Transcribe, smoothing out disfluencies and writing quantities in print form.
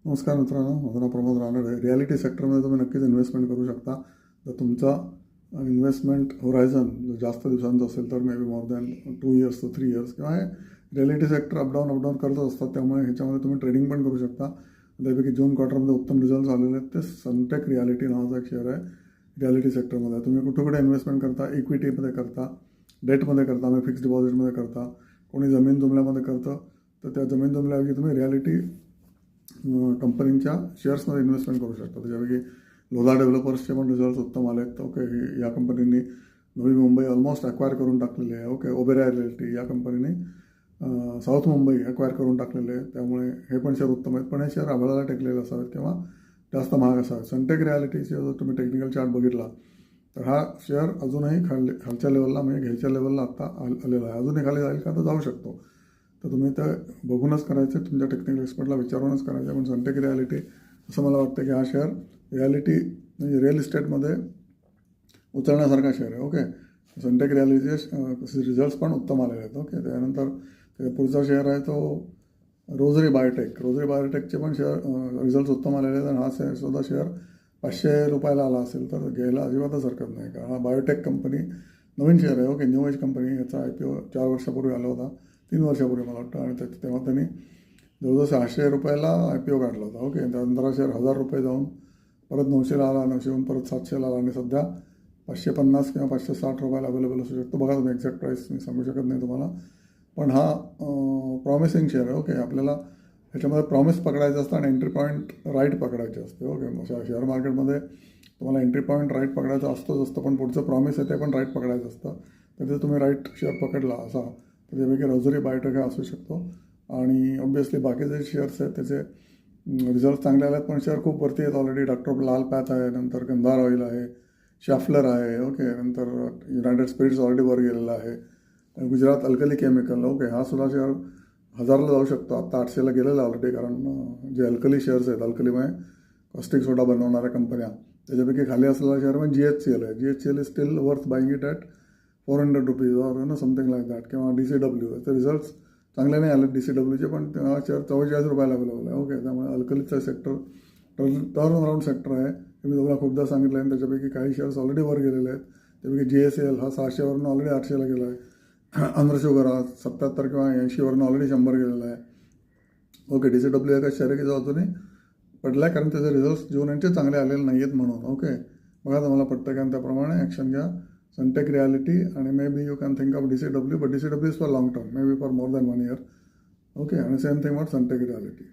नमस्कार मित्रांनो, माझं नाव प्रमोद रानडे. रियालिटी सेक्टरमध्ये तुम्ही नक्कीच इन्व्हेस्टमेंट करू शकता. जर तुमचा इन्व्हेस्टमेंट होरायझन जर जास्त दिवसांचं असेल तर may be more than 2 years to 3 years किंवा हे रियालिटी सेक्टर अपडाऊन करतच असतात. त्यामुळे ह्याच्यामध्ये तुम्ही ट्रेडिंग पण करू शकता. त्यापैकी जून क्वार्टरमध्ये उत्तम रिझल्ट आलेले आहेत. ते सनटेक रियालिटी नावाचा एक शेअर आहे रियालिटी सेक्टरमध्ये. तुम्ही कुठे इन्व्हेस्टमेंट करता, इक्विटीमध्ये करता, डेटमध्ये करता, म्हणजे फिक्स्ड डिपॉझिटमध्ये करता, कोणी जमीन जुमल्यामध्ये करतं, तर त्या जमीन जुमल्याऐवजी तुम्ही रियालिटी कंपनींच्या शेअर्समध्ये इन्व्हेस्टमेंट करू शकता. त्याच्यापैकी लोधा डेव्हलपर्सचे पण रिझल्ट उत्तम आले आहेत. ओके, या कंपनींनी नवी मुंबई ऑलमोस्ट अक्वायर करून टाकलेली आहे. ओके, ओबेरॉय रिअल्टी या कंपनीने साऊथ मुंबई अक्वायर करून टाकलेले आहे. त्यामुळे हे पण शेअर उत्तम आहेत, पण हे शेअर आभाळाला टेकलेले असावेत किंवा जास्त महाग असावेत. सनटेक रियालिटीचे जर तुम्ही टेक्निकल चार्ट बघितला तर हा शेअर अजूनही खालच्या लेवलला, म्हणजे घ्यायच्या लेवलला आता आलेला आहे. अजूनही खाली जाईल का तर जाऊ शकतो. तर तुम्ही ते बघूनच करायचे, तुमच्या टेक्निकल एक्सपर्टला विचारूनच करायचे. पण सनटेक रियालिटी असं मला वाटतं की हा शेअर रियालिटी म्हणजे रिअल इस्टेटमध्ये उचलण्यासारखा शेअर आहे. ओके, सनटेक रियालिटीचे रिझल्ट्स पण उत्तम आलेले आहेत. ओके, त्यानंतर पुढचा शेअर आहे तो रोजरी बायोटेक. रोजरी बायोटेकचे पण शेअर रिझल्ट्स उत्तम आलेले आहेत. आणि हा सुद्धा शेअर 500 रुपयाला आला असेल तर घ्यायला अजिबातच हरकत नाही, कारण हा बायोटेक कंपनी नवीन शेअर आहे. Okay, new age company. याचा IPO 4 वर्षापूर्वी आला होता, 3 वर्षापूर्वी मला वाटतं. आणि तेव्हा त्यांनी जवळजवळ 600 रुपयाला IPO काढला होता. ओके, त्यानंतर हा शेअर 1000 रुपये जाऊन परत 900ला आला, 900हून परत 700ला आला, आणि सध्या 550 किंवा 560 रुपयाला अवेलेबल असू शकतो. बघा तुम्ही, एक्झॅक्ट प्राईस मी सांगू शकत नाही तुम्हाला, पण हा प्रॉमिसिंग शेअर आहे. ओके, आपल्याला ह्याच्यामध्ये प्रॉमिस पकडायचं असतं आणि एंट्री पॉईंट राईट पकडायचे असते. ओके, शेअर मार्केटमध्ये तुम्हाला एंट्री पॉईंट राईट पकडायचा असतोच, पण पुढचं प्रॉमिस आहे ते पण राईट पकडायचं असतं. तर ते तुम्ही राईट शेअर पकडला असा तर त्यापैकी रोजरी बायोटेक हा असू शकतो. आणि ऑब्व्हियसली बाकी जे शेअर्स आहेत त्याचे रिझल्ट चांगले आले आहेत, पण शेअर खूप वरती आहेत ऑलरेडी. डॉक्टर लाल पॅथ आहे, नंतर गंधार ऑइल आहे, शाफलर आहे. ओके, नंतर युनायटेड स्पिरिट्स ऑलरेडी वर गेलेला आहे. Gujarat alkali chemical. ओके, हा सुद्धा शेअर 1000ला जाऊ शकतो. आता 800ला गेलेला ऑलरेडी, कारण जे अल्कली शेअर्स आहेत, अल्कलीमध्ये कॉस्टिक सोडा बनवणाऱ्या कंपन्या, त्याच्यापैकी खाली असलेला शेअर म्हणजे GHCL आहे. GHCL is steel worth buying it at 400 rupees or something like that. किंवा DCW. तर रिझल्ट्स चांगले नाही आले DCWचे, पण हा शेअर 44 रुपयाला अवेलेबल आहे. ओके, त्यामुळे अल्कलीचं सेक्टर टर्न अराउंड सेक्टर आहे. हे मी तुम्हाला खूपदा सांगितलं आहे. त्याच्यापैकी काही शेअर्स ऑलरेडी वर गेलेले आहेत. त्यापैकी GSL हा 600वरून ऑलरेडी 800ला गेला आहे. आंध्र शुगर हा 77 किंवा 80वरून ऑलरेडी 100 गेलेला आहे. ओके, DCW एका शेअर की जो अजूनही पडला आहे, कारण त्याचे रिझल्ट्स जून यांचे चांगले आलेले नाही आहेत म्हणून. ओके, बघा तुम्हाला पडतं का, त्याप्रमाणे ॲक्शन घ्या. सनटेक रियालिटी आणि may be you can think of DCW, but DCW is for long term, may be for more than 1 year. Okay, आणि same thing for Sunteck reality.